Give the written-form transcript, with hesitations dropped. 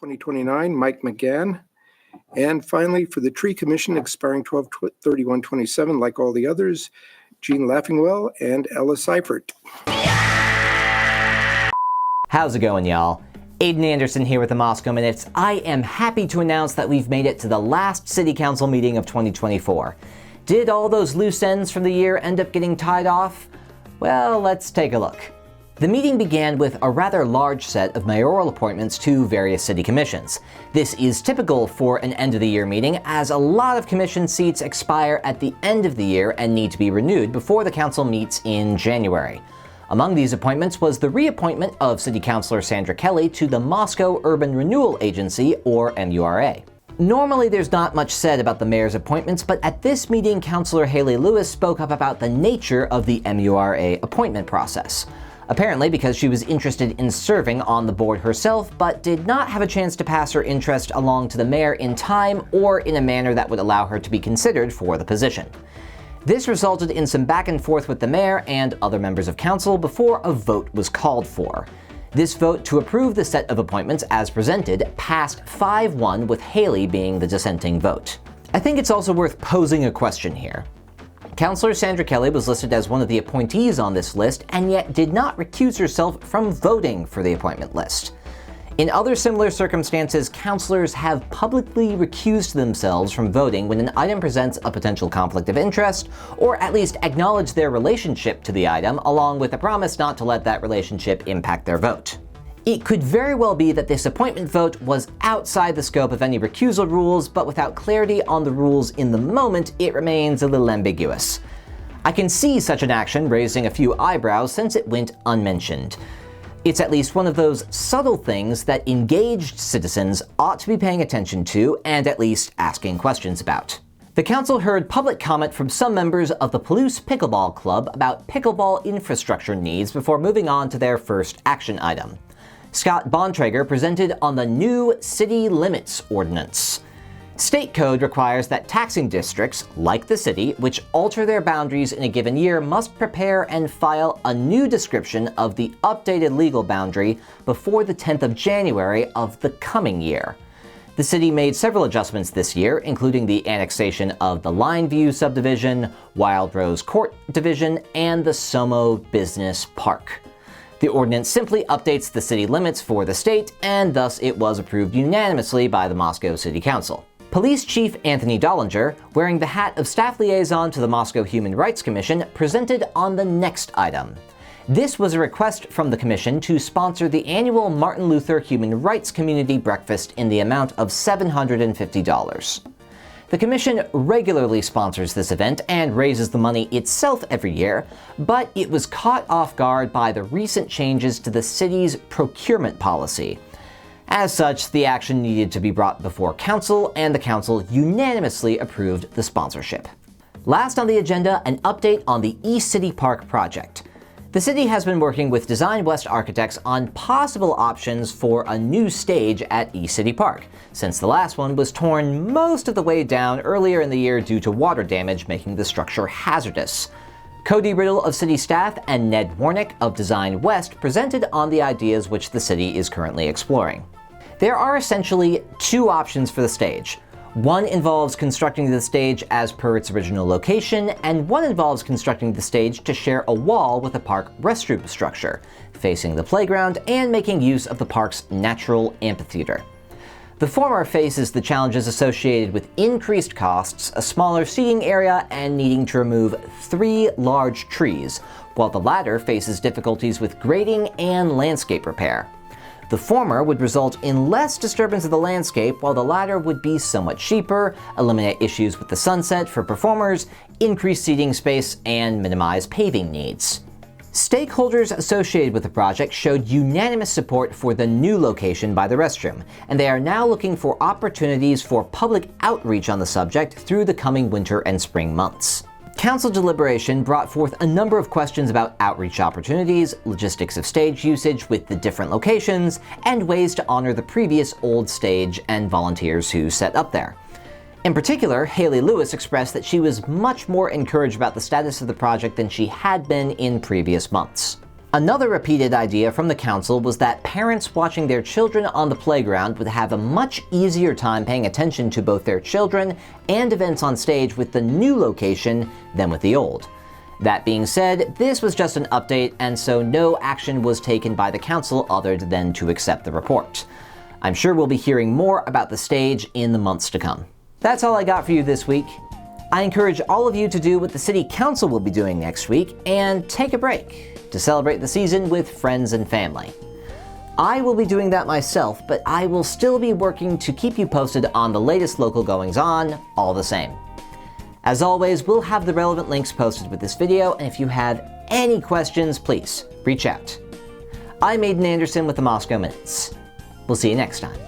2029, Mike McGann. And finally, for the Tree Commission expiring 12/31/27, like all the others, Jean Laughingwell and Ella Seifert. How's it going, y'all? Aiden Anderson here with the Moscow Minutes. I am happy to announce that we've made it to the last City Council meeting of 2024. Did all those loose ends from the year end up getting tied off? Well, let's take a look. The meeting began with a rather large set of mayoral appointments to various city commissions. This is typical for an end-of-the-year meeting, as a lot of commission seats expire at the end of the year and need to be renewed before the council meets in January. Among these appointments was the reappointment of City Councilor Sandra Kelly to the Moscow Urban Renewal Agency, or MURA. Normally there's not much said about the mayor's appointments, but at this meeting, Councilor Haley Lewis spoke up about the nature of the MURA appointment process. Apparently because she was interested in serving on the board herself, but did not have a chance to pass her interest along to the mayor in time or in a manner that would allow her to be considered for the position. This resulted in some back and forth with the mayor and other members of council before a vote was called for. This vote to approve the set of appointments as presented passed 5-1, with Haley being the dissenting vote. I think it's also worth posing a question here. Councilor Sandra Kelly was listed as one of the appointees on this list and yet did not recuse herself from voting for the appointment list. In other similar circumstances, councilors have publicly recused themselves from voting when an item presents a potential conflict of interest, or at least acknowledge their relationship to the item, along with a promise not to let that relationship impact their vote. It could very well be that this appointment vote was outside the scope of any recusal rules, but without clarity on the rules in the moment, it remains a little ambiguous. I can see such an action raising a few eyebrows since it went unmentioned. It's at least one of those subtle things that engaged citizens ought to be paying attention to and at least asking questions about. The council heard public comment from some members of the Palouse Pickleball Club about pickleball infrastructure needs before moving on to their first action item. Scott Bontrager presented on the new City Limits Ordinance. State code requires that taxing districts, like the city, which alter their boundaries in a given year must prepare and file a new description of the updated legal boundary before the 10th of January of the coming year. The city made several adjustments this year, including the annexation of the Lineview subdivision, Wild Rose Court division, and the Somo Business Park. The ordinance simply updates the city limits for the state, and thus it was approved unanimously by the Moscow City Council. Police Chief Anthony Dollinger, wearing the hat of staff liaison to the Moscow Human Rights Commission, presented on the next item. This was a request from the commission to sponsor the annual Martin Luther Human Rights Community Breakfast in the amount of $750. The commission regularly sponsors this event and raises the money itself every year, but it was caught off guard by the recent changes to the city's procurement policy. As such, the action needed to be brought before council, and the council unanimously approved the sponsorship. Last on the agenda, an update on the East City Park project. The city has been working with Design West Architects on possible options for a new stage at East City Park, since the last one was torn most of the way down earlier in the year due to water damage, making the structure hazardous. Cody Riddle of city staff and Ned Warnick of Design West presented on the ideas which the city is currently exploring. There are essentially two options for the stage. One involves constructing the stage as per its original location, and one involves constructing the stage to share a wall with a park restroom structure, facing the playground and making use of the park's natural amphitheater. The former faces the challenges associated with increased costs, a smaller seating area, and needing to remove 3 large trees, while the latter faces difficulties with grading and landscape repair. The former would result in less disturbance of the landscape, while the latter would be somewhat cheaper, eliminate issues with the sunset for performers, increase seating space, and minimize paving needs. Stakeholders associated with the project showed unanimous support for the new location by the restroom, and they are now looking for opportunities for public outreach on the subject through the coming winter and spring months. Council deliberation brought forth a number of questions about outreach opportunities, logistics of stage usage with the different locations, and ways to honor the previous old stage and volunteers who set up there. In particular, Haley Lewis expressed that she was much more encouraged about the status of the project than she had been in previous months. Another repeated idea from the council was that parents watching their children on the playground would have a much easier time paying attention to both their children and events on stage with the new location than with the old. That being said, this was just an update, and so no action was taken by the council other than to accept the report. I'm sure we'll be hearing more about the stage in the months to come. That's all I got for you this week. I encourage all of you to do what the City Council will be doing next week and take a break to celebrate the season with friends and family. I will be doing that myself, but I will still be working to keep you posted on the latest local goings-on all the same. As always, we'll have the relevant links posted with this video, and if you have any questions, please reach out. I'm Aiden Anderson with the Moscow Minutes. We'll see you next time.